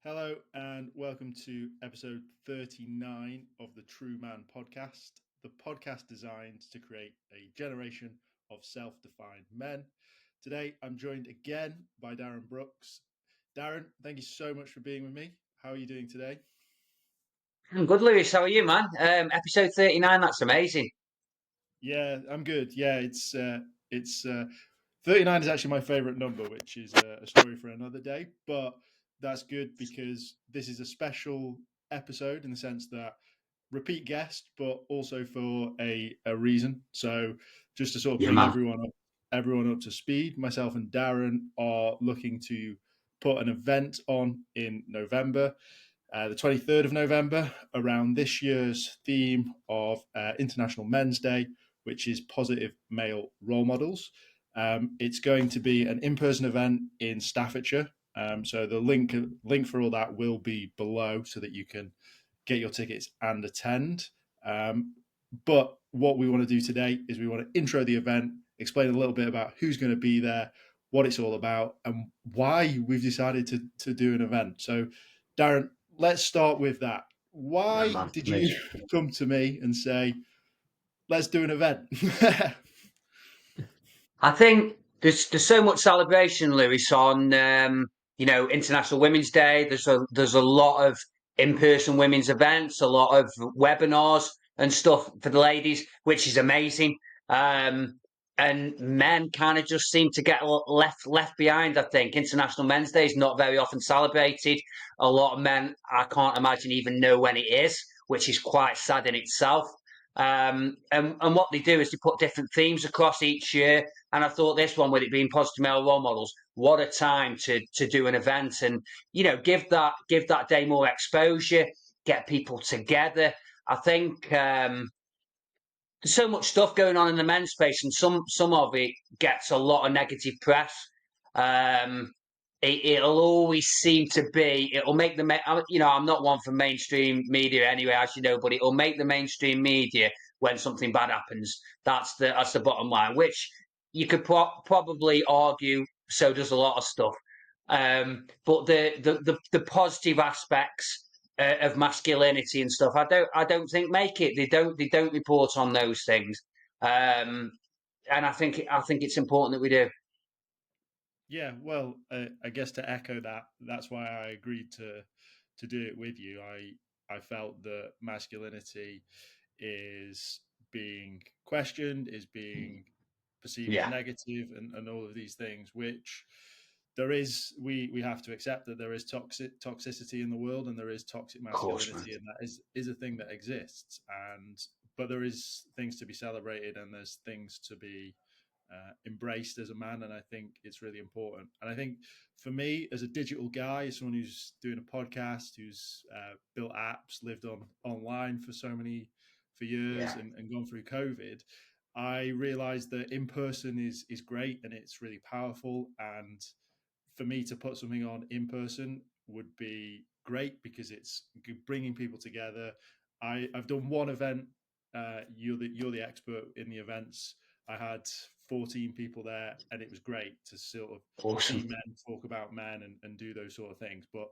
Hello and welcome to episode 39 of the TRUUMAN Podcast, the podcast designed to create a generation of self-defined men. Today, I'm joined again by Darren Brookes. Darren, thank you so much for being with me. How are you doing today? I'm good, Lewis. How are you, man? Episode 39, that's amazing. Yeah, I'm good. Yeah, it's 39 is actually my favorite number, which is a story for another day. But that's good because this is a special episode in the sense that repeat guest, but also for a reason. So just to sort of Yeah, bring man. everyone up to speed, myself and Darren are looking to put an event on in November, the 23rd of November, around this year's theme of International Men's Day, which is positive male role models. It's going to be an in-person event in Staffordshire. So the link for all that will be below so that you can get your tickets and attend. But what we want to do today is we want to intro the event, explain a little bit about who's going to be there, what it's all about, and why we've decided to do an event. So, Darren, let's start with that. Yeah, Why man. did Lewis. you come to me and say, let's do an event? I think there's so much celebration, Lewis, on International Women's Day. There's a lot of in-person women's events, a lot of webinars and stuff for the ladies, which is amazing. Um, and men kind of just seem to get left behind. I think International Men's Day is not very often celebrated. A lot of men, I can't imagine, even know when it is, which is quite sad in itself. And what they do is they put different themes across each year. And I thought this one, with it being positive male role models, what a time to do an event and give that day more exposure, get people together. I think there's so much stuff going on in the men's space, and some of it gets a lot of negative press. Um, it'll always seem to be. It'll make I'm not one for mainstream media anyway, as you know, but it'll make the mainstream media when something bad happens. That's the bottom line. Which you could probably argue. So does a lot of stuff. But the positive aspects of masculinity and stuff, I don't think make it. They don't report on those things. Um, and I think it's important that we do. Yeah, well, I guess to echo that, that's why I agreed to do it with you. I felt that masculinity is being questioned, is being perceived as Yeah, negative, and all of these things, which there is. We have to accept that there is toxicity in the world, and there is toxic of course, man. masculinity, and that is a thing that exists. And but there is things to be celebrated, and there's things to be embraced as a man, and I think it's really important. And I think for me, as a digital guy, as someone who's doing a podcast, who's built apps, lived online for years, Yeah, and gone through COVID, I realized that in person is great and it's really powerful. And for me to put something on in person would be great because it's bringing people together. I've done one event. You're the expert in the events. I had 14 people there, and it was great to sort of see awesome, men talk about men and do those sort of things. But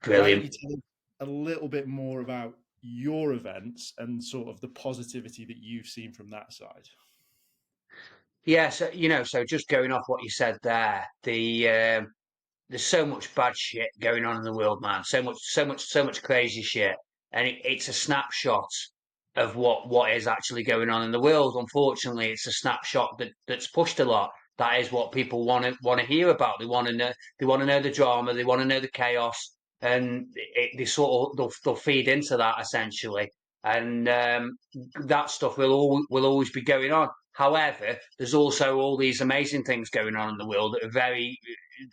why don't brilliant. you tell us a little bit more about your events and sort of the positivity that you've seen from that side? Yeah, so just going off what you said there, there's so much bad shit going on in the world, man. So much crazy shit, and it's a snapshot of what is actually going on in the world. Unfortunately, it's a snapshot that's pushed a lot. That is what people want to hear about. They want to know. They want to know the drama. They want to know the chaos, and they sort of they'll feed into that essentially. And that stuff will always be going on. However, there's also all these amazing things going on in the world that are very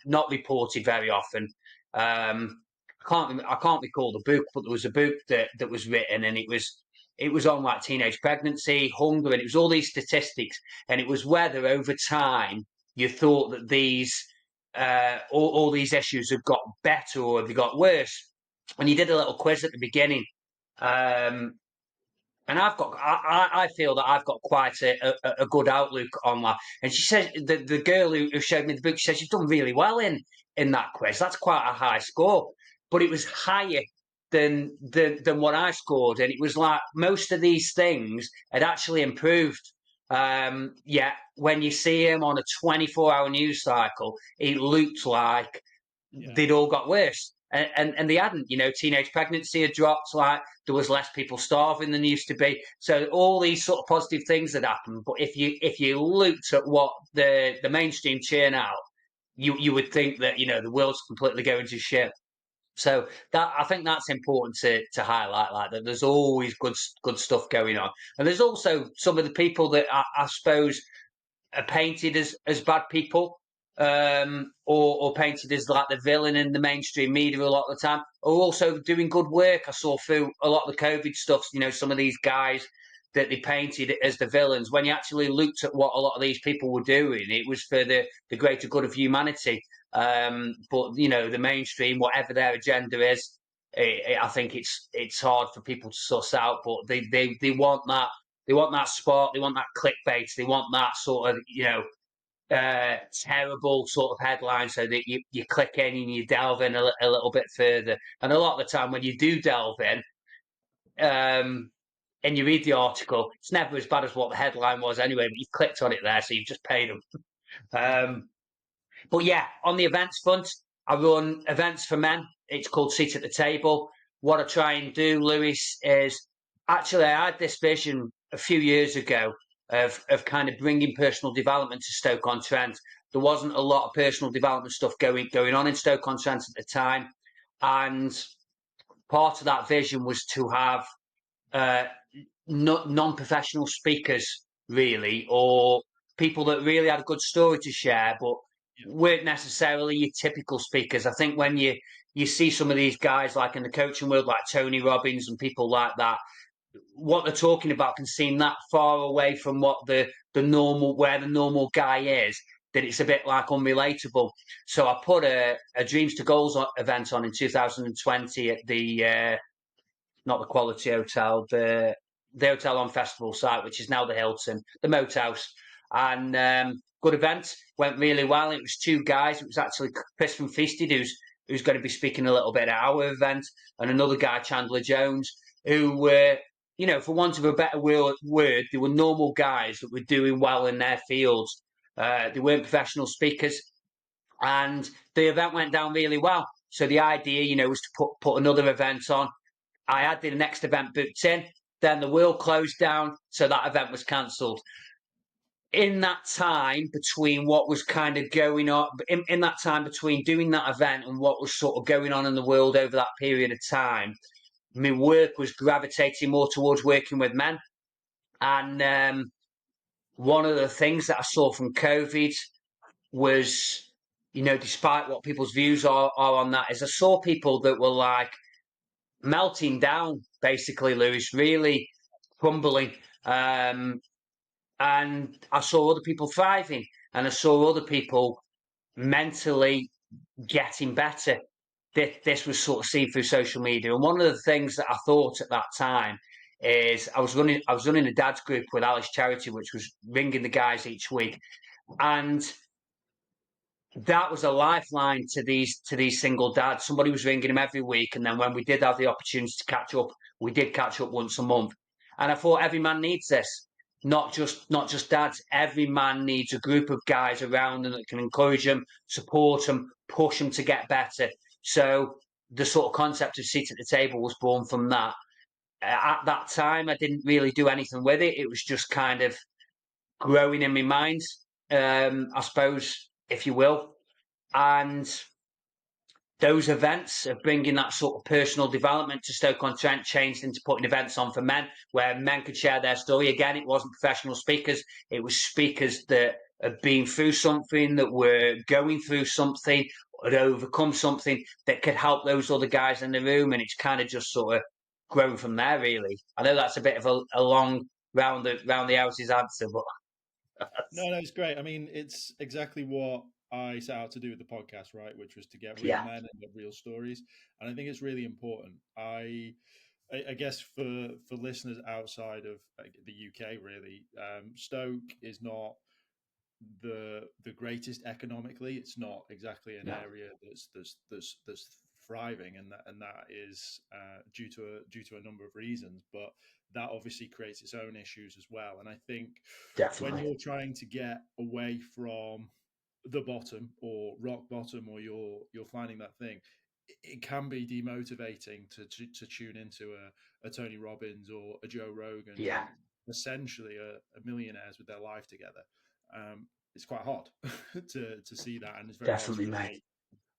not reported very often. I can't recall the book, but there was a book that was written, and it was on like teenage pregnancy, hunger, and it was all these statistics, and it was whether over time you thought that all these issues have got better or have they got worse. And you did a little quiz at the beginning. Um, and I feel that I've got quite a good outlook on that. And she says the girl who showed me the book, she says you've done really well in that quiz. That's quite a high score. but it was higher than what I scored, and it was like most of these things had actually improved. Yet when you see him on a 24-hour news cycle, it looked like they'd all got worse. And they hadn't, teenage pregnancy had dropped, like there was less people starving than there used to be. So all these sort of positive things had happened. But if you looked at what the mainstream churn out, you would think that, the world's completely going to shit. So that, I think that's important to highlight, like that there's always good stuff going on. And there's also some of the people that I suppose are painted as bad people, or painted as like the villain in the mainstream media a lot of the time, are also doing good work. I saw through a lot of the COVID stuff, some of these guys that they painted as the villains, when you actually looked at what a lot of these people were doing, it was for the greater good of humanity. But the mainstream, whatever their agenda is, I think it's hard for people to suss out. But they want that. They want that spot. They want that clickbait. They want that sort of terrible sort of headline, so that you click in and you delve in a little bit further. And a lot of the time, when you do delve in, and you read the article, it's never as bad as what the headline was anyway. But you've clicked on it there, so you've just paid them. But yeah, on the events front, I run events for men. It's called Seat at the Table. What I try and do, Lewis, is actually I had this vision a few years ago of kind of bringing personal development to Stoke-on-Trent. There wasn't a lot of personal development stuff going on in Stoke-on-Trent at the time, and part of that vision was to have non-professional speakers, really, or people that really had a good story to share, but weren't necessarily your typical speakers. I think when you see some of these guys, like in the coaching world, like Tony Robbins and people like that, what they're talking about can seem that far away from what the normal guy is, that it's a bit like unrelatable. So I put a Dreams to Goals event on in 2020 at the not the Quality Hotel, the hotel on Festival site, which is now the Hilton, the Moat House. And good event, went really well. It was two guys. It was actually Chris from Feasted, who's going to be speaking a little bit at our event, and another guy, Chandler Jones, who were, for want of a better word, they were normal guys that were doing well in their fields. They weren't professional speakers. And the event went down really well. So the idea, was to put another event on. I had the next event booked in, then the world closed down, so that event was cancelled. In that time between what was kind of going on, in that time between doing that event and what was sort of going on in the world over that period of time, my work was gravitating more towards working with men. And one of the things that I saw from COVID was, despite what people's views are on that, is I saw people that were like melting down, basically, Lewis, really crumbling. And I saw other people thriving, and I saw other people mentally getting better. This was sort of seen through social media. And one of the things that I thought at that time is I was running a dad's group with Alice Charity, which was ringing the guys each week. And that was a lifeline to these single dads. Somebody was ringing him every week, and then when we did have the opportunity to catch up, we did catch up once a month. And I thought every man needs this, not just dads. Every man needs a group of guys around them that can encourage them, support them, push them to get better. So the sort of concept of Seat at the Table was born from that. At that time, I didn't really do anything with it. It was just kind of growing in my mind, I suppose, if you will. And those events of bringing that sort of personal development to Stoke-on-Trent changed into putting events on for men, where men could share their story. Again, it wasn't professional speakers. It was speakers that had been through something, that were going through something, had overcome something that could help those other guys in the room. And it's kind of just sort of grown from there, really. I know that's a bit of a long round the houses answer, but No, it's great. I mean, it's exactly what I set out to do with the podcast, right? Which was to get real yeah. men and get real stories. And I think it's really important. I guess for listeners outside of the UK, really, Stoke is not the greatest economically. It's not exactly an area that's thriving, and that is due to a number of reasons. But that obviously creates its own issues as well. And I think when Definitely. you're trying to get away from the bottom or rock bottom, or you're finding that thing, it can be demotivating to tune into a Tony Robbins or a Joe Rogan, Yeah, who essentially are millionaires with their life together. It's quite hard to see that, and it's very hard to definitely, mate. relate.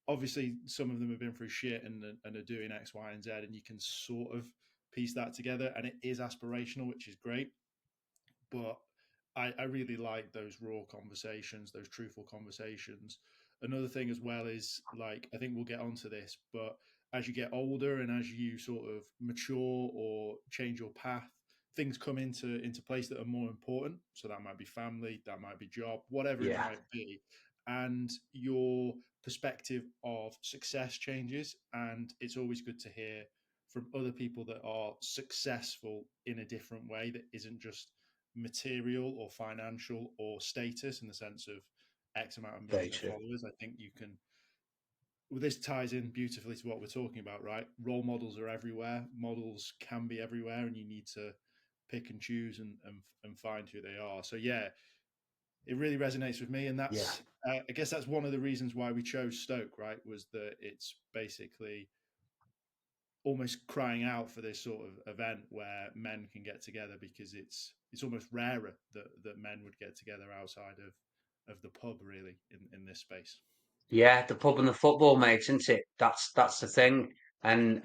Obviously, some of them have been through shit and are doing X, Y, and Z, and you can sort of piece that together, and it is aspirational, which is great. But I really like those raw conversations, those truthful conversations. Another thing as well is, like, I think we'll get onto this, but as you get older and as you sort of mature or change your path, things come into place that are more important. So that might be family, that might be job, whatever it Yeah, might be. And your perspective of success changes. And it's always good to hear from other people that are successful in a different way, that isn't just material or financial or status in the sense of X amount of very million of true. followers. I think you can, well, this ties in beautifully to what we're talking about, right? Role models are everywhere. Models can be everywhere, and you need to pick and choose and find who they are. So yeah, it really resonates with me, and Yeah, that's I guess that's one of the reasons why we chose Stoke, right? Was that it's basically almost crying out for this sort of event where men can get together, because it's almost rarer that men would get together outside of the pub, really, in this space. yeah. The pub and the football, mate, isn't it? That's the thing, and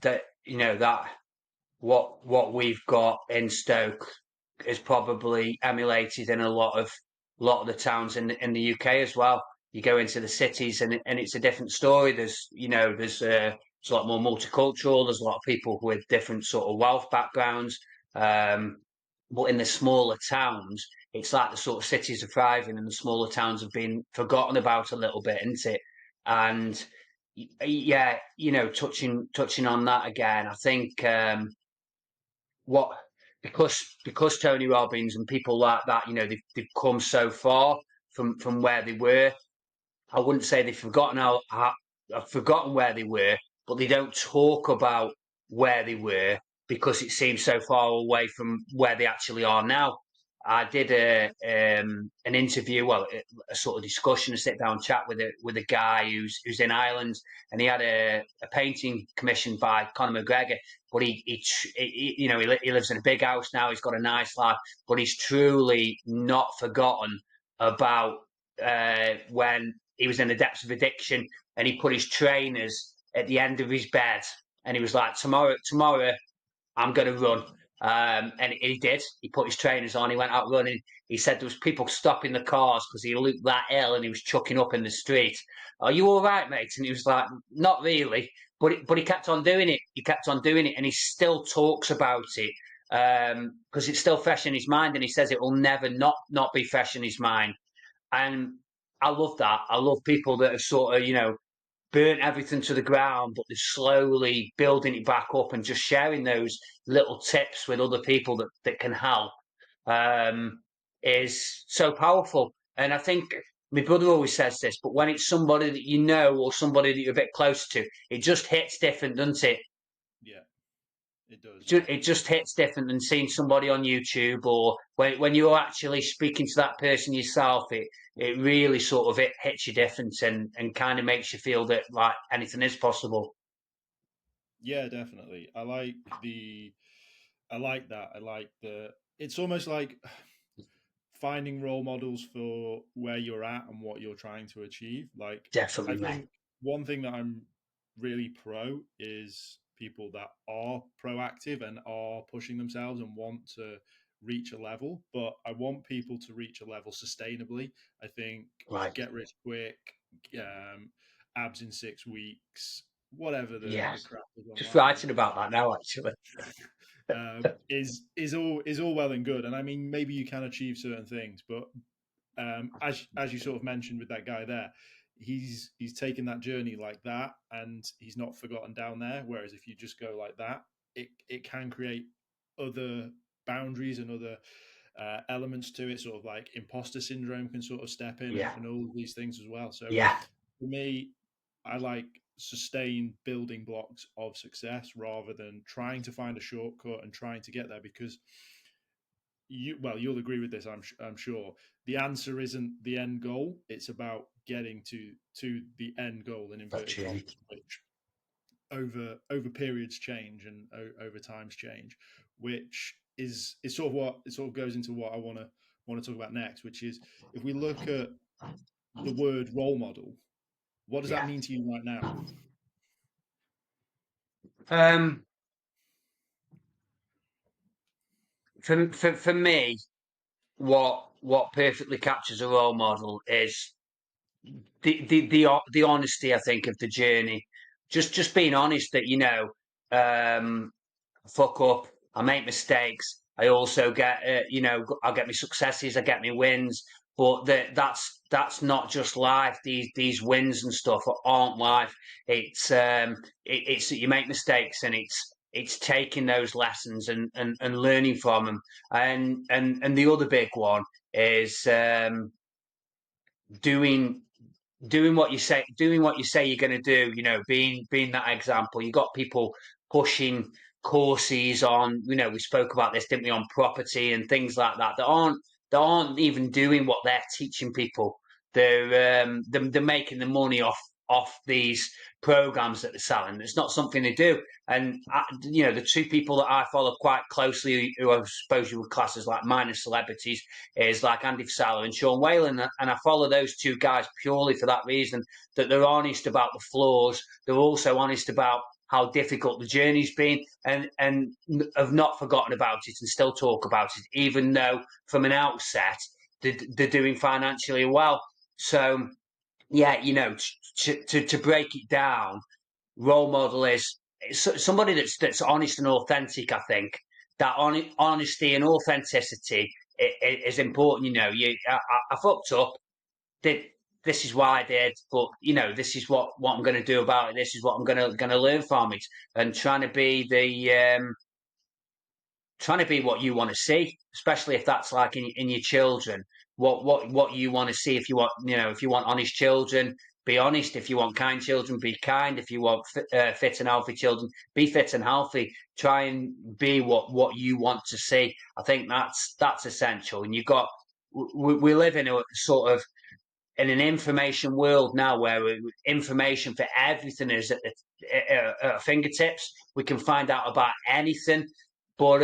that that what we've got in Stoke is probably emulated in a lot of the towns in the UK as well. You go into the cities and it's a different story. There's it's a lot more multicultural. There's a lot of people with different sort of wealth backgrounds. Um, but in the smaller towns, it's like the sort of cities are thriving and the smaller towns have been forgotten about a little bit, isn't it? And yeah, touching on that again, I think what because Tony Robbins and people like that, they've come so far from where they were. I wouldn't say they've forgotten have forgotten where they were, but they don't talk about where they were because it seems so far away from where they actually are now. I did an interview, well, a sort of discussion, a sit down chat with a guy who's in Ireland, and he had a painting commissioned by Conor McGregor. But he lives in a big house now. He's got a nice life, but he's truly not forgotten about when he was in the depths of addiction, and he put his trainers at the end of his bed, and he was like, tomorrow I'm going to run. And he did. He put his trainers on. He went out running. He said there was people stopping the cars because he looked that ill and he was chucking up in the street. Are you all right, mate? And he was like, not really. But he kept on doing it. He kept on doing it, and he still talks about it because it's still fresh in his mind. And he says it will never not be fresh in his mind. And I love that. I love people that have sort of, burnt everything to the ground, but they're slowly building it back up and just sharing those little tips with other people that can help um, is so powerful. And I think my brother always says this, but when it's somebody that you know or somebody that you're a bit close to, it just hits different, doesn't it? Yeah, it does. Yeah, It just hits different than seeing somebody on YouTube, or when you're actually speaking to that person yourself. It really sort of it hits you different and kind of makes you feel that like anything is possible. yeah, definitely. I like that. I like the. It's almost like finding role models for where you're at and what you're trying to achieve. Like, I Definitely, mate. think one thing that I'm really pro is people that are proactive and are pushing themselves and want to reach a level, but I want people to reach a level sustainably. I think Right. get rich quick, um, abs in 6 weeks, whatever the Yes. crap is Just online, writing about that now, actually. is all well and good. And I mean, maybe you can achieve certain things, but as you sort of mentioned with that guy there, he's taken that journey like that, and he's not forgotten down there. Whereas if you just go like that, it can create other boundaries and other elements to it. Sort of like imposter syndrome can sort of step in, Yeah. and all of these things as well. So Yeah. for me, I like sustained building blocks of success rather than trying to find a shortcut and trying to get there. Because you'll agree with this, I'm sure. The answer isn't the end goal; it's about getting to the end goal in inverted commas, which over periods change and over times change, which is sort of goes into what I want to talk about next, which is if we look at the word role model, what does that mean to you right now? For me, what perfectly captures a role model is the honesty, I think, of the journey. Just being honest that, fuck up, I make mistakes. I also get, I get my successes, I get my wins, but that's not just life. These wins and stuff aren't life. It's that you make mistakes, and it's taking those lessons and learning from them. And the other big one is doing doing what you say you're going to do, being that example. You got people pushing courses on, we spoke about this, didn't we, on property and things like that, that aren't even doing what they're teaching people. They're making the money off these programs that they're selling. It's not something they do. And the two people that I follow quite closely, who I suppose you would class as like minor celebrities, is like Andy Frisella and Sean Whalen. And I follow those two guys purely for that reason, that they're honest about the flaws. They're also honest about how difficult the journey's been, and have not forgotten about it and still talk about it, even though from an outset they're doing financially well. So, yeah, to break it down, role model is somebody that's honest and authentic. I think that honesty and authenticity is important. I fucked up. Did This is why I did, but this is what I'm going to do about it. This is what I'm going to learn from it, and trying to be what you want to see, especially if that's like in your children. What you want to see. If you want, if you want honest children, be honest. If you want kind children, be kind. If you want fit and healthy children, be fit and healthy. Try and be what you want to see. I think that's essential. And we live in a sort of in an information world now, where information for everything is at our fingertips. We can find out about anything, but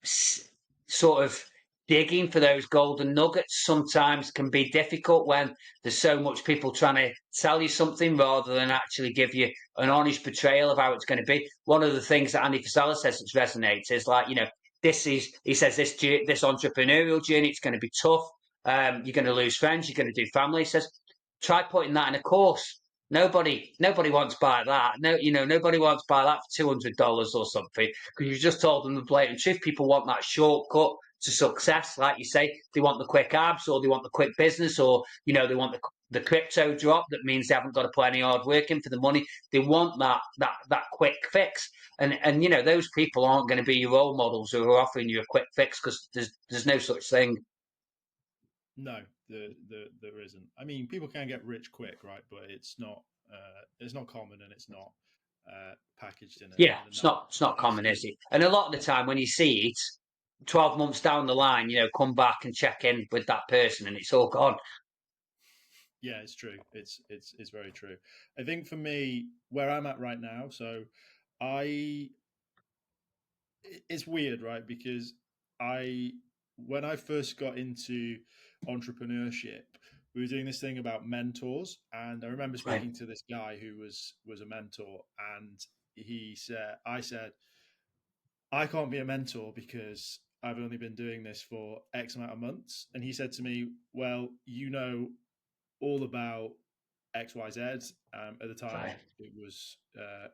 sort of digging for those golden nuggets sometimes can be difficult when there's so much people trying to tell you something rather than actually give you an honest portrayal of how it's going to be. One of the things that Andy Frisella says that resonates is like, he says this entrepreneurial journey, it's going to be tough. You're going to lose friends, you're going to do family. He says, try putting that in a course. Nobody wants to buy that. No, nobody wants to buy that for $200 or something, because you just told them the blatant truth. People want that shortcut to success, like you say. They want the quick abs, or they want the quick business, or they want the crypto drop that means they haven't got to put any hard work in for the money. They want that quick fix, and those people aren't going to be your role models who are offering you a quick fix, because there's no such thing. No, there isn't. I mean, people can get rich quick, right? But it's not common, and it's not packaged in a It's not common, is it? And a lot of the time when you see it, 12 months down the line, come back and check in with that person and it's all gone. Yeah, it's true. It's very true. I think for me, where I'm at right now, so it's weird, right? Because when I first got into entrepreneurship, we were doing this thing about mentors, and I remember speaking to this guy who was a mentor, and I said, I can't be a mentor because I've only been doing this for X amount of months. And he said to me, well, all about XYZ. At the time, it was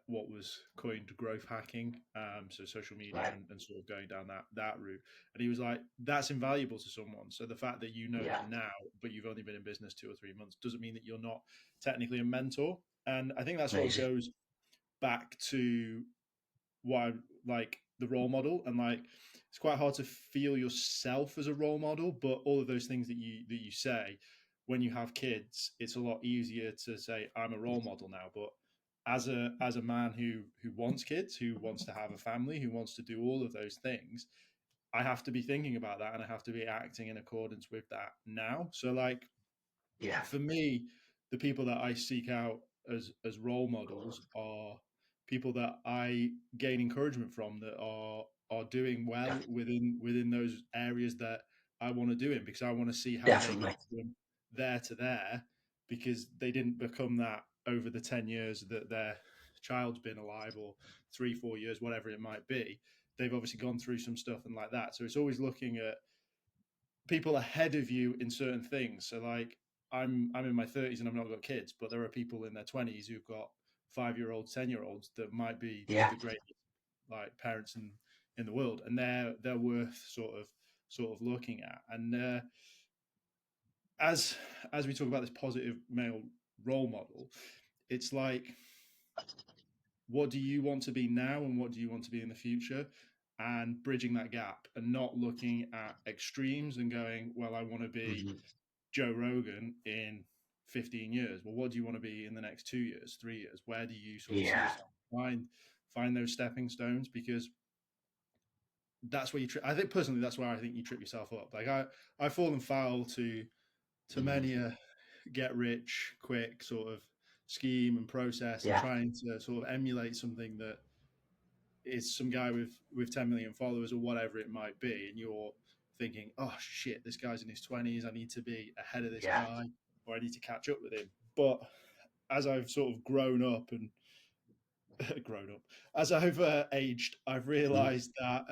what was coined growth hacking, so social media and sort of going down that route. And he was like, that's invaluable to someone. So the fact that you know that now, but you've only been in business 2 or 3 months, doesn't mean that you're not technically a mentor. And I think that sort of goes back to what I like, the role model, and like it's quite hard to feel yourself as a role model, but all of those things that you say, when you have kids, it's a lot easier to say I'm a role model now. But as a man who wants kids, who wants to have a family, who wants to do all of those things, I have to be thinking about that, and I have to be acting in accordance with that now. So like, Yeah. for me, the people that I seek out as role models are people that I gain encouragement from, that are doing well within those areas that I want to do in, because I want to see how they Definitely. got from there to there, because they didn't become that over the 10 years that their child's been alive, or 3-4 years, whatever it might be. They've obviously gone through some stuff and like that. So it's always looking at people ahead of you in certain things. So like, I'm in my 30s and I've not got kids, but there are people in their 20s who've got 5-year-olds, 10-year-olds that might be Yeah. the greatest like parents in the world, and they're worth sort of looking at. And as we talk about this positive male role model, it's like, what do you want to be now, and what do you want to be in the future, and bridging that gap, and not looking at extremes and going, well, I want to be Joe Rogan in 15 years. Well, what do you want to be in the next 2 years, 3 years? Where do you sort of see Yeah. yourself? Find those stepping stones, because that's where I think personally, that's where I think you trip yourself up. Like I've fallen foul to many a get rich quick sort of scheme and process, and Yeah. trying to sort of emulate something that is some guy with 10 million followers or whatever it might be, and you're thinking, oh shit, this guy's in his 20s, I need to be ahead of this Yeah. guy, or I need to catch up with him. But as I've sort of grown up, as I've aged, I've realized that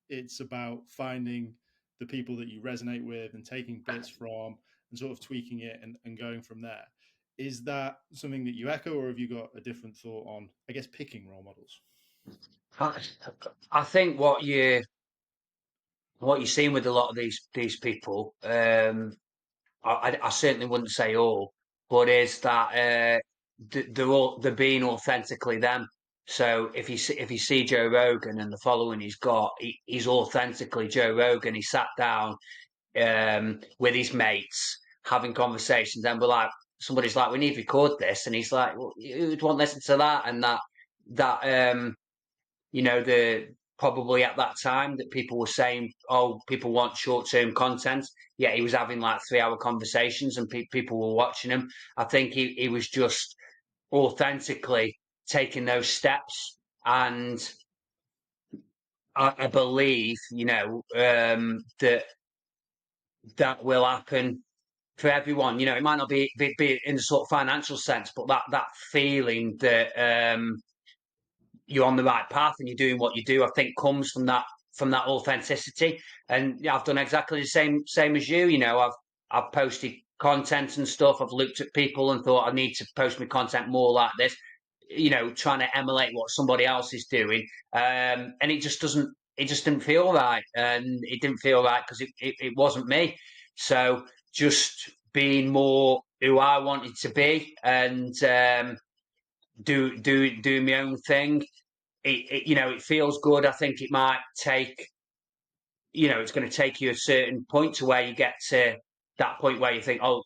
it's about finding the people that you resonate with, and taking bits from, and sort of tweaking it, and going from there. Is that something that you echo, or have you got a different thought on, I guess, picking role models? I think what you're seeing with a lot of these people, I certainly wouldn't say all, but is that they're being authentically them. So if you see Joe Rogan and the following he's got, he's authentically Joe Rogan. He sat down with his mates having conversations, and we're like, somebody's like, we need to record this, and he's like, well, who'd want to listen to that? And that the probably at that time that people were saying, oh, people want short-term content. Yeah, he was having like 3-hour conversations, and people were watching him. I think he was just authentically taking those steps, and I believe that will happen for everyone. It might not be in the sort of financial sense, but that feeling that you're on the right path and you're doing what you do, I think comes from that authenticity. And yeah, I've done exactly the same as you. I've posted content and stuff. I've looked at people and thought I need to post my content more like this. Trying to emulate what somebody else is doing, and it just doesn't. It just didn't feel right, and it didn't feel right because it wasn't me. So just being more who I wanted to be, and do my own thing. It feels good. I think it might take, it's going to take you a certain point to where you get to that point where you think, oh,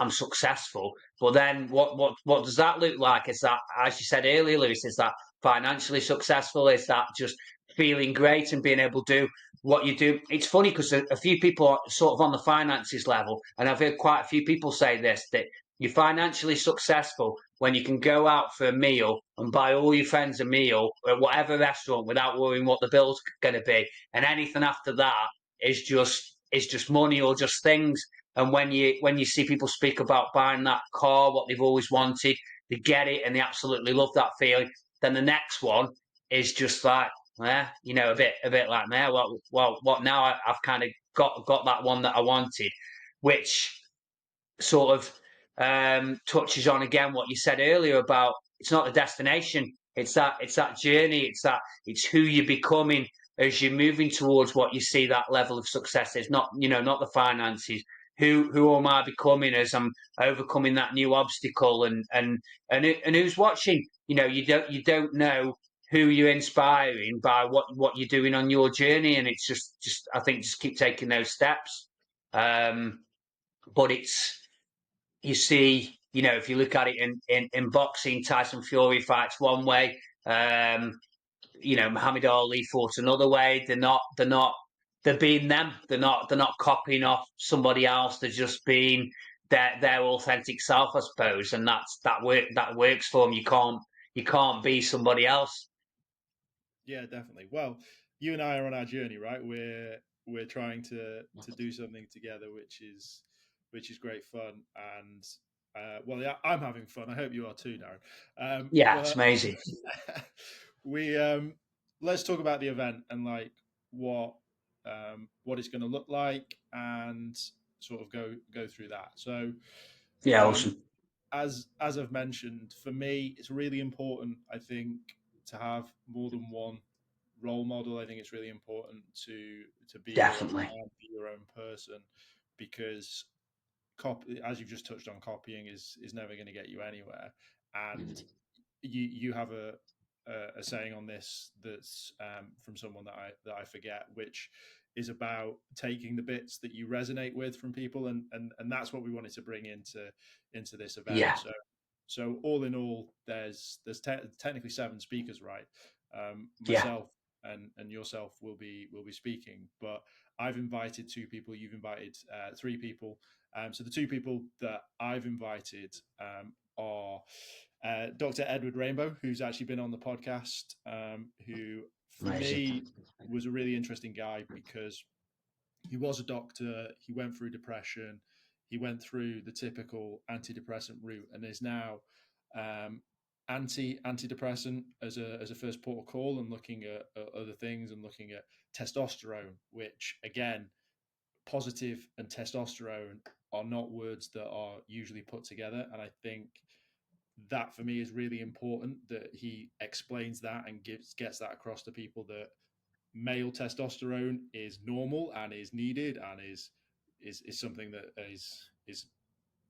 I'm successful. But then what does that look like? Is that, as you said earlier, Lewis, is that financially successful? Is that just feeling great and being able to do what you do? It's funny because a few people are sort of on the finances level, and I've heard quite a few people say this, that you're financially successful when you can go out for a meal and buy all your friends a meal at whatever restaurant without worrying what the bill's going to be, and anything after that is just money or just things. And when you see people speak about buying that car, what they've always wanted, they get it and they absolutely love that feeling. Then the next one is just like, a bit like, well, what now? I've kind of got that one that I wanted, which sort of touches on again what you said earlier about it's not the destination, it's that journey, it's who you're becoming as you're moving towards what you see that level of success is. Not not the finances. Who am I becoming as I'm overcoming that new obstacle, and who's watching? You don't know who you're inspiring by what you're doing on your journey, and it's just I think just keep taking those steps. but you see, if you look at it in boxing, Tyson Fury fights one way. Muhammad Ali fought another way. They're being them. They're not copying off somebody else. They're just being their authentic self, I suppose, and that works for them. You can't be somebody else. Yeah, definitely. Well, you and I are on our journey, right? We're trying to do something together, which is great fun, and well, yeah, I'm having fun. I hope you are too, Darren. Yeah, it's But amazing. we let's talk about the event and like what it's going to look like, and sort of go through that. So, Yeah, um, awesome. as I've mentioned, for me, it's really important, I think, to have more than one role model. I think it's really important to be your own Definitely. man, be your own person, because as you've just touched on, copying is never going to get you anywhere. And you have a saying on this that's from someone that I forget, which is about taking the bits that you resonate with from people, and that's what we wanted to bring into this event. Yeah, So all in all, there's technically seven speakers, right? yeah, Myself and yourself will be speaking, but I've invited two people. You've invited three people. So the two people that I've invited are Dr. Edward Rainbow, who's actually been on the podcast, who for amazing. me was a really interesting guy because he was a doctor. He went through depression. He went through the typical antidepressant route and is now um, antidepressant as a first port of call, and looking at other things and looking at testosterone, which again, positive and testosterone are not words that are usually put together. And I think that for me is really important that he explains that and gets that across to people, that male testosterone is normal and is needed and is something that is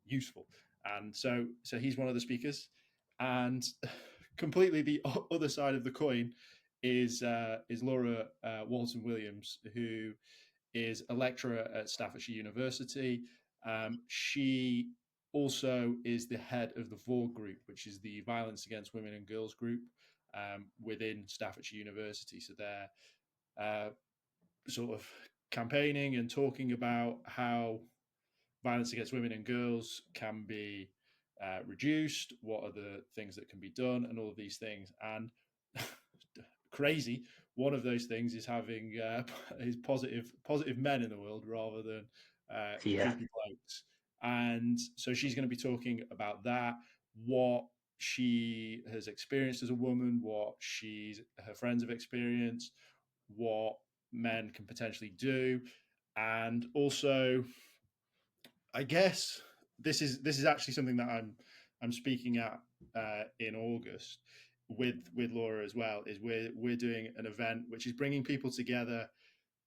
useful. And so he's one of the speakers. And completely the other side of the coin is Laura Walton Williams, who is a lecturer at Staffordshire University. She also is the head of the VAW group, which is the Violence Against Women and Girls group within Staffordshire University. So they're sort of campaigning and talking about how violence against women and girls can be reduced, what are the things that can be done, and all of these things. And crazy, one of those things is having is positive men in the world rather than Yeah, creepy blokes. And so she's going to be talking about that, what she has experienced as a woman, what her friends have experienced, what men can potentially do, and also, I guess this is actually something that I'm speaking at in August with Laura as well. Is we're doing an event which is bringing people together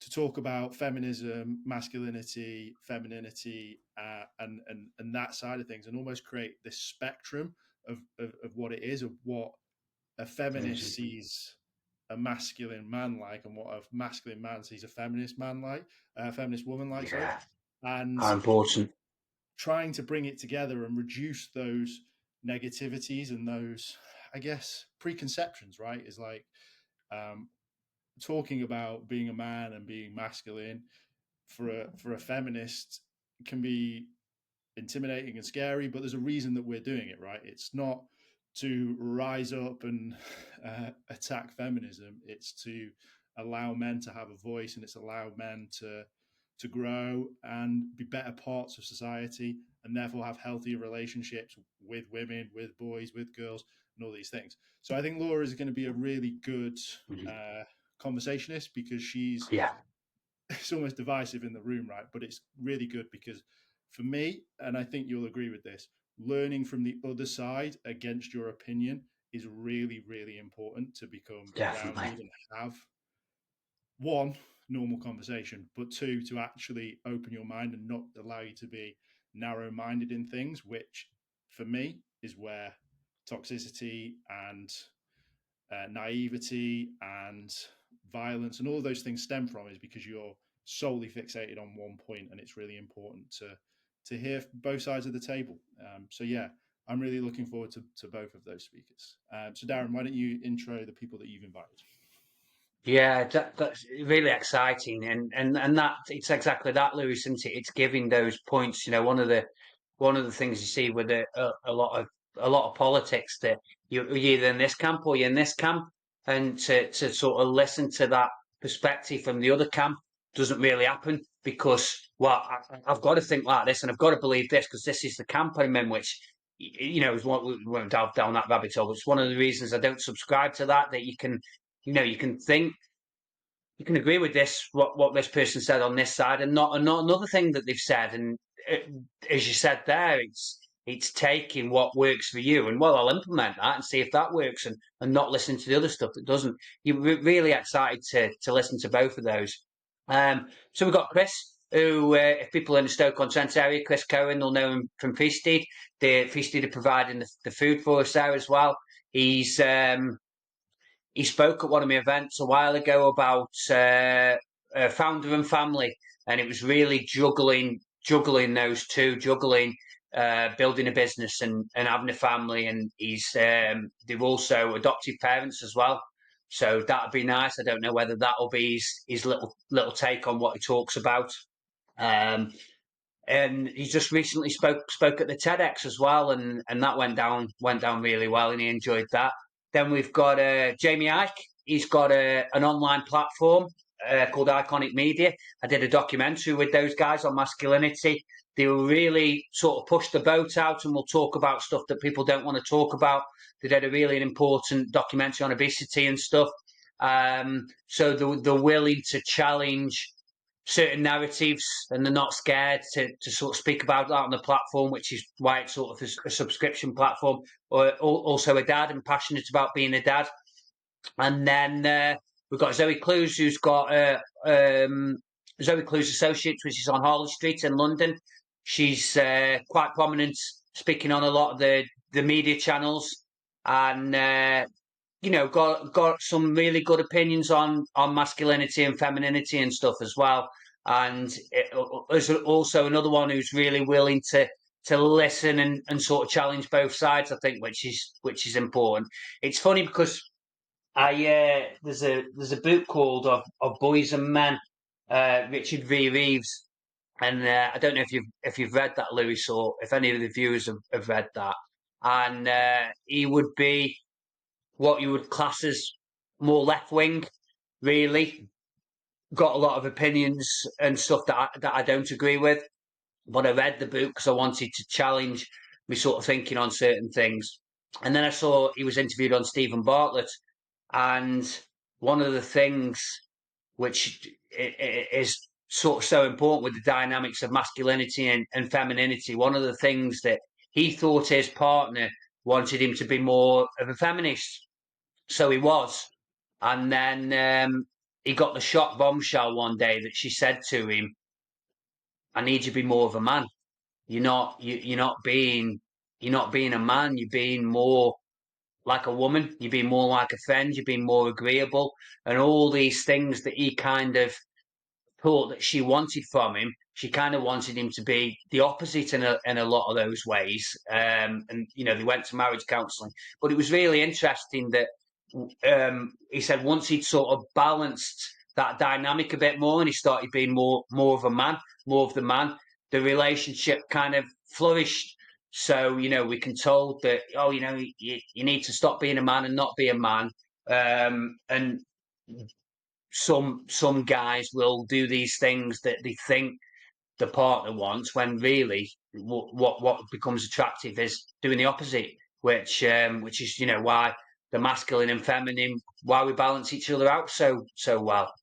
to talk about feminism, masculinity, femininity, and that side of things, and almost create this spectrum of what it is, of what a feminist amazing. sees a masculine man like, and what a masculine man sees a feminist man like, a feminist woman like, sorry, Yeah, and how important. trying to bring it together and reduce those negativities and those, I guess, preconceptions, right? Is like um, talking about being a man and being masculine for a feminist can be intimidating and scary, but there's a reason that we're doing it, right? It's not to rise up and attack feminism. It's to allow men to have a voice, and it's allow men to grow and be better parts of society, and therefore have healthier relationships with women, with boys, with girls, and all these things. So I think Laura is going to be a really good uh, conversationist, because she's Yeah, it's almost divisive in the room, right? But it's really good because for me, and I think you'll agree with this, learning from the other side against your opinion is really, really important to become definitely. grounded and have one, normal conversation, but two, to actually open your mind and not allow you to be narrow minded in things, which for me is where toxicity and naivety and violence and all of those things stem from, is because you're solely fixated on one point, and it's really important hear both sides of the table. So yeah, I'm really looking forward to both of those speakers. So Darren, why don't you intro the people that you've invited? Yeah, that's really exciting, and that it's exactly that, Lewis, isn't it? It's giving those points. One of the things you see with a lot of politics, that you're either in this camp or you're in this camp, and to sort of listen to that perspective from the other camp doesn't really happen, because I've got to think like this and I've got to believe this because this is the camp I'm in, which is what we won't dive down that rabbit hole. It's one of the reasons I don't subscribe to that. That you can think, you can agree with this, what this person said on this side, and not another thing that they've said. And as you said there, it's taking what works for you, and well, I'll implement that and see if that works, and not listen to the other stuff that doesn't. You're really excited to listen to both of those. So we've got Chris, who, if people in the Stoke-on-Trent area, Chris Cohen, they'll know him from Feasted. Feasted are providing the food for us there as well. He spoke at one of my events a while ago about founder and family, and it was really juggling those two, juggling building a business and having a family. And they've also adoptive parents as well, so that'd be nice. I don't know whether that'll be his little take on what he talks about. And he just recently spoke at the TEDx as well, and that went down really well, and he enjoyed that. Then we've got Jamie Ike. He's got an online platform called Iconic Media. I did a documentary with those guys on masculinity. They really sort of pushed the boat out, and we'll talk about stuff that people don't want to talk about. They did a really important documentary on obesity and stuff. So they're willing to challenge certain narratives, and they're not scared to sort of speak about that on the platform, which is why it's sort of a subscription platform. Or also a dad and passionate about being a dad. And then we've got Zoe Clues, who's got Zoe Clues Associates, which is on Harley Street in London. She's quite prominent, speaking on a lot of the media channels, and got some really good opinions on masculinity and femininity and stuff as well. And there's also another one who's really willing to listen and sort of challenge both sides, I think, which is important. It's funny because there's a book called of Boys and Men, Richard V. Reeves, and I don't know if you've read that, Lewis, or if any of the viewers have read that. And he would be what you would class as more left wing, really. Got a lot of opinions and stuff that I don't agree with. But I read the book because I wanted to challenge me sort of thinking on certain things. And then I saw he was interviewed on Stephen Bartlett. And one of the things which is sort of so important with the dynamics of masculinity and femininity, one of the things that he thought his partner wanted him to be more of a feminist. So he was. And then he got the shock bombshell one day that she said to him, I need you to be more of a man. You're not being a man, you're being more like a woman, you're being more like a friend, you're being more agreeable, and all these things that he kind of thought that she wanted from him. She kind of wanted him to be the opposite in a lot of those ways. And they went to marriage counselling. But it was really interesting that he said once he'd sort of balanced that dynamic a bit more, and he started being more of a man, more of the man, the relationship kind of flourished. So we can told that you need to stop being a man and not be a man. And some guys will do these things that they think the partner wants, when really what becomes attractive is doing the opposite, which is why the masculine and feminine, why we balance each other out so well.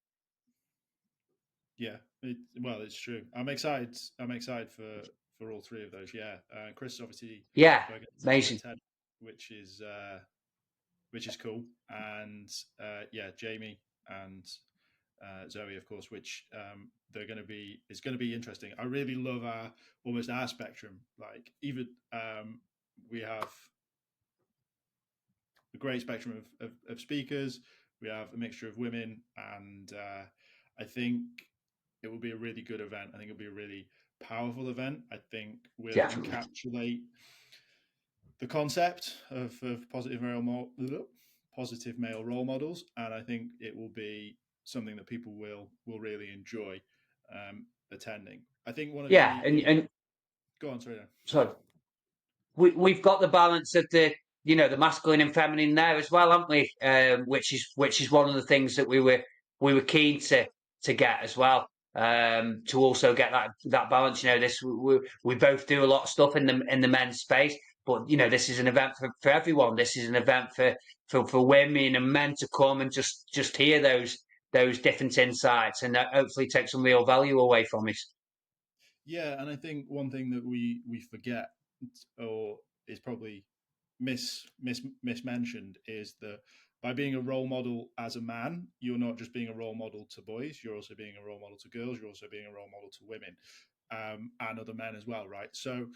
Yeah, it's true. I'm excited for all three of those. Yeah, Chris obviously Amazing. TED, which is cool, and Jamie and Zoe, of course, which is going to be interesting. I really love our spectrum. Like even we have a great spectrum of speakers. We have a mixture of women, and I think it will be a really good event. I think it'll be a really powerful event. I think will Definitely. encapsulate the concept of positive male role models, and I think it will be something that people will really enjoy attending. I think one of Yeah, the and go on, sorry. Dan. so we've got the balance of the masculine and feminine there as well, haven't we? Which is one of the things that we were keen to get as well. To also get that balance. We both do a lot of stuff in the men's space, but this is an event for everyone. This is an event for women and men to come and just hear those different insights and hopefully take some real value away from it. Yeah, and I think one thing that we forget or is probably mismentioned is that by being a role model as a man, you're not just being a role model to boys, you're also being a role model to girls, you're also being a role model to women, and other men as well, right? So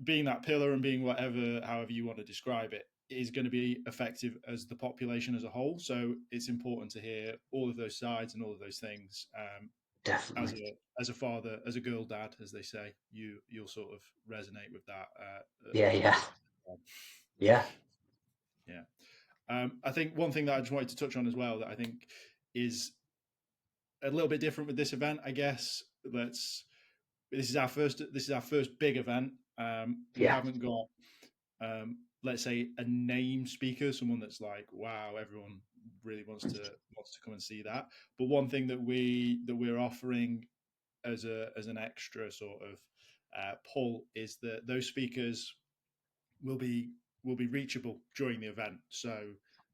being that pillar and being however you want to describe it, is going to be effective as the population as a whole. So it's important to hear all of those sides and all of those things. As Definitely. a father, as a girl dad, as they say, you'll sort of resonate with that Yeah, a little yeah, bit. yeah, Yeah. I think one thing that I just wanted to touch on as well that I think is a little bit different with this event, I guess. This is our first big event. We yeah. haven't got let's say a name speaker, someone that's like, wow, everyone really wants to come and see that. But one thing that we're offering as an extra sort of pull is that those speakers will be reachable during the event, so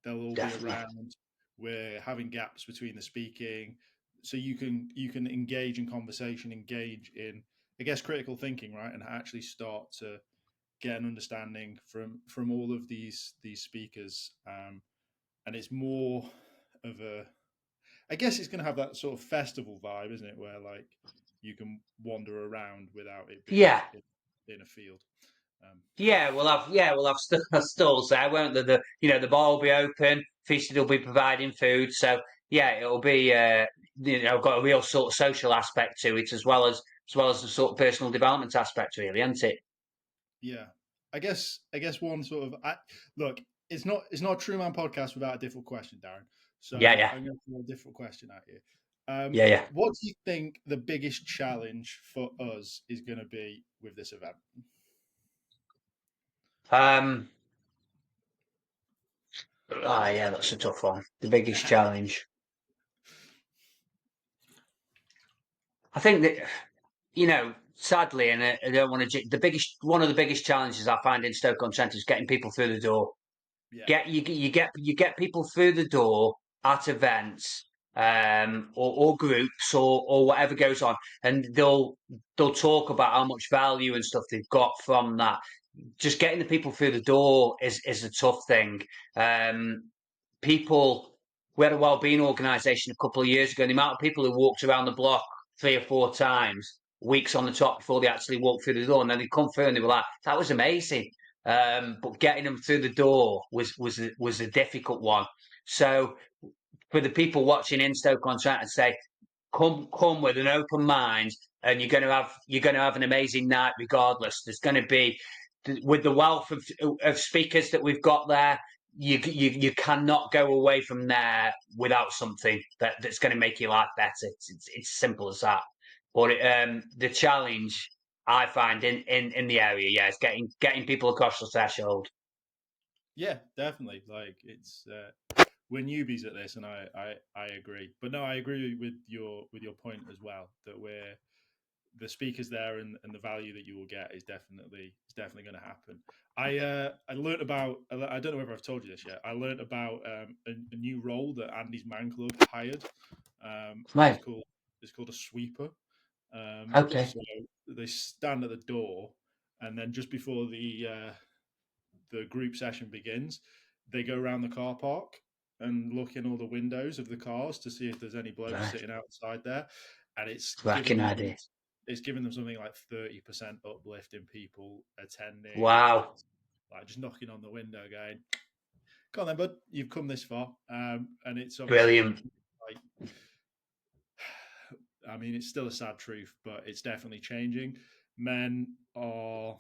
they'll all be Definitely. around. We're having gaps between the speaking, so you can engage in conversation, engage in, I guess, critical thinking, right, and actually start to get an understanding from all of these speakers. And it's more of a, I guess it's going to have that sort of festival vibe, isn't it, where like you can wander around without it being Yeah, in a field. um, we'll have stalls there, won't there? The bar will be open, feasted will be providing food. So yeah, it'll be got a real sort of social aspect to it as well as the sort of personal development aspect, really, isn't it? yeah, I guess one sort of look, it's not a TRUUMAN podcast without a difficult question, Darren. So Yeah, yeah, I'm going to throw a difficult question at you. yeah, yeah. What do you think the biggest challenge for us is going to be with this event? Um, yeah, that's a tough one. The biggest challenge, I think that sadly, and I don't want to. One of the biggest challenges I find in Stoke-on-Trent is getting people through the door. Yeah, You get people through the door at events, or groups, or whatever goes on, and they'll talk about how much value and stuff they've got from that. Just getting the people through the door is a tough thing. Um, people We had a wellbeing organisation a couple of years ago, and the amount of people who walked around the block 3 or 4 times, weeks on the top before they actually walked through the door, and then they come through and they were like, "That was amazing." But getting them through the door was a difficult one. So for the people watching in Stoke-on-Trent, and say, come with an open mind, and you're going to have an amazing night regardless. There's going to be, with the wealth of speakers that we've got there, you cannot go away from there without something that's going to make your life better. It's simple as that. But the challenge I find in the area, yeah, is getting people across the threshold. yeah, definitely. Like it's we're newbies at this, and I agree. But no, I agree with your point as well, that we're the speakers there, and the value that you will get is definitely going to happen. I learned about, I don't know whether I've told you this yet. I learned about a new role that Andy's Man Club hired. It's Right. called a sweeper. Okay. So they stand at the door, and then just before the group session begins, they go around the car park and look in all the windows of the cars to see if there's any blokes Right. sitting outside there, and it's given Cracking them idea. something like 30% uplift in people attending, and Wow. like just knocking on the window, going, "Come on then, bud, you've come this far." And it's obviously Brilliant. like I mean, it's still a sad truth, but it's definitely changing. Men are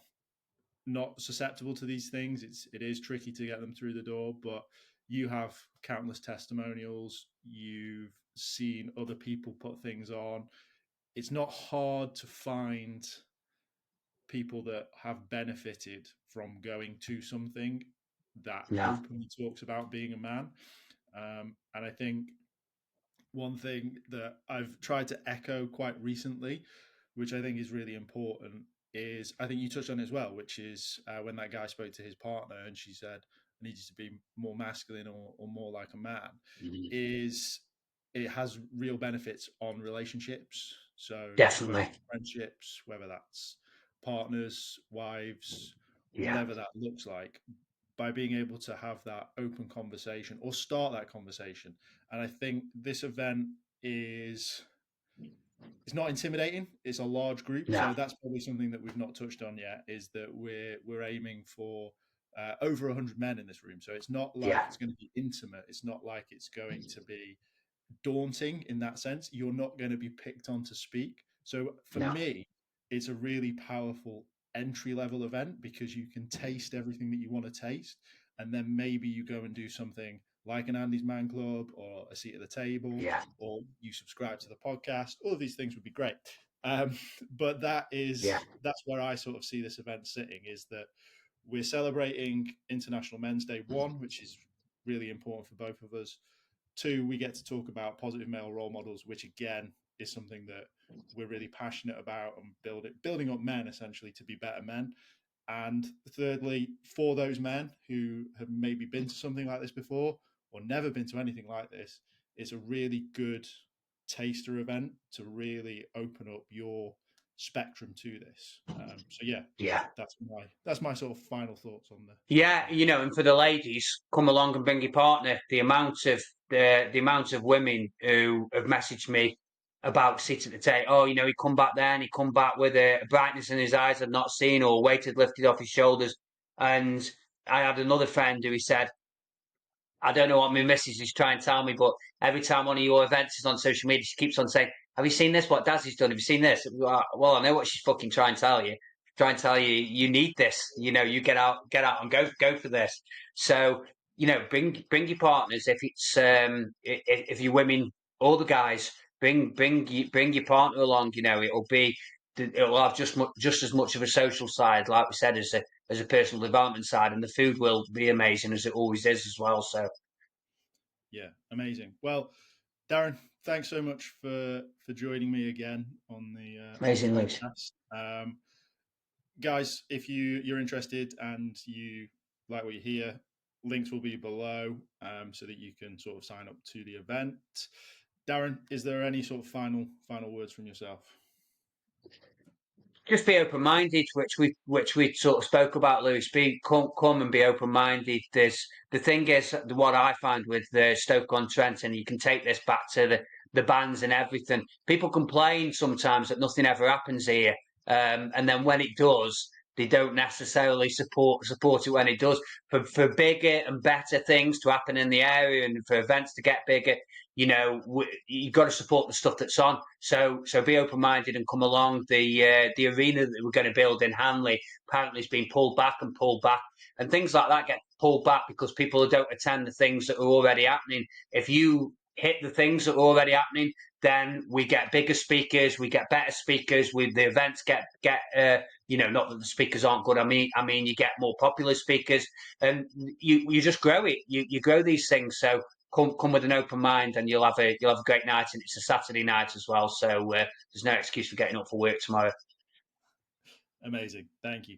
not susceptible to these things. It is tricky to get them through the door, but you have countless testimonials. You've seen other people put things on. It's not hard to find people that have benefited from going to something that No. openly talks about being a man. And I think one thing that I've tried to echo quite recently, which I think is really important, is I think you touched on it as well, which is when that guy spoke to his partner and she said, I need you to be more masculine or more like a man, is it has real benefits on relationships. So whether Definitely. it's friendships, whether that's partners, wives, Yeah. whatever that looks like, by being able to have that open conversation or start that conversation. And I think this event is it's not intimidating. It's a large group, No. so that's probably something that we've not touched on yet. Is that we're aiming for over 100 men in this room. So it's not like Yeah. it's going to be intimate. It's not like it's going to be daunting in that sense. You're not going to be picked on to speak. So for No. me, it's a really powerful entry level event because you can taste everything that you want to taste. And then maybe you go and do something like an Andy's Man Club or a seat at the table, Yeah. or you subscribe to the podcast. All of these things would be great. But that's where I sort of see this event sitting, is that we're celebrating International Men's Day 1, which is really important for both of us. 2, we get to talk about positive male role models, which again is something that we're really passionate about, and building up men essentially to be better men. And thirdly, for those men who have maybe been to something like this before or never been to anything like this, it's a really good taster event to really open up your spectrum to this. So Yeah. that's my sort of final thoughts on the Yeah, on the and for the ladies, come along and bring your partner. The amount of women who have messaged me about sitting at the table. Oh, he come back there and he come back with a brightness in his eyes I'd not seen, or weight had lifted off his shoulders. And I had another friend who he said, I don't know what my missus is trying to tell me, but every time one of your events is on social media, she keeps on saying, have you seen this? What Dazzy's done? Have you seen this? Well, I know what she's fucking trying to tell you. Trying to tell you, you need this. You get out and go for this. So, bring your partners. If it's if you women or the guys, bring your partner along. It'll have just as much of a social side, like we said, as a personal development side, and the food will be amazing as it always is as well. So Yeah, amazing. Well, Darren, thanks so much for joining me again on the amazing, Luke. podcast. Guys, if you're interested and you like what you hear, links will be below, so that you can sort of sign up to the event. Darren, is there any sort of final words from yourself? Just be open minded, which we sort of spoke about, Lewis. Come and be open minded. The thing is, what I find with the Stoke-on-Trent, and you can take this back to the bands and everything. People complain sometimes that nothing ever happens here, and then when it does, they don't necessarily support it when it does. For bigger and better things to happen in the area, and for events to get bigger, you've got to support the stuff that's on. So be open minded and come along. The arena that we're going to build in Hanley apparently has been pulled back, and things like that get pulled back because people don't attend the things that are already happening. If you hit the things that are already happening, then we get bigger speakers, we get better speakers. The events get not that the speakers aren't good. I mean you get more popular speakers, and you just grow it. You grow these things. So come with an open mind, and you'll have a great night. And it's a Saturday night as well, so there's no excuse for getting up for work tomorrow. Amazing. Thank you.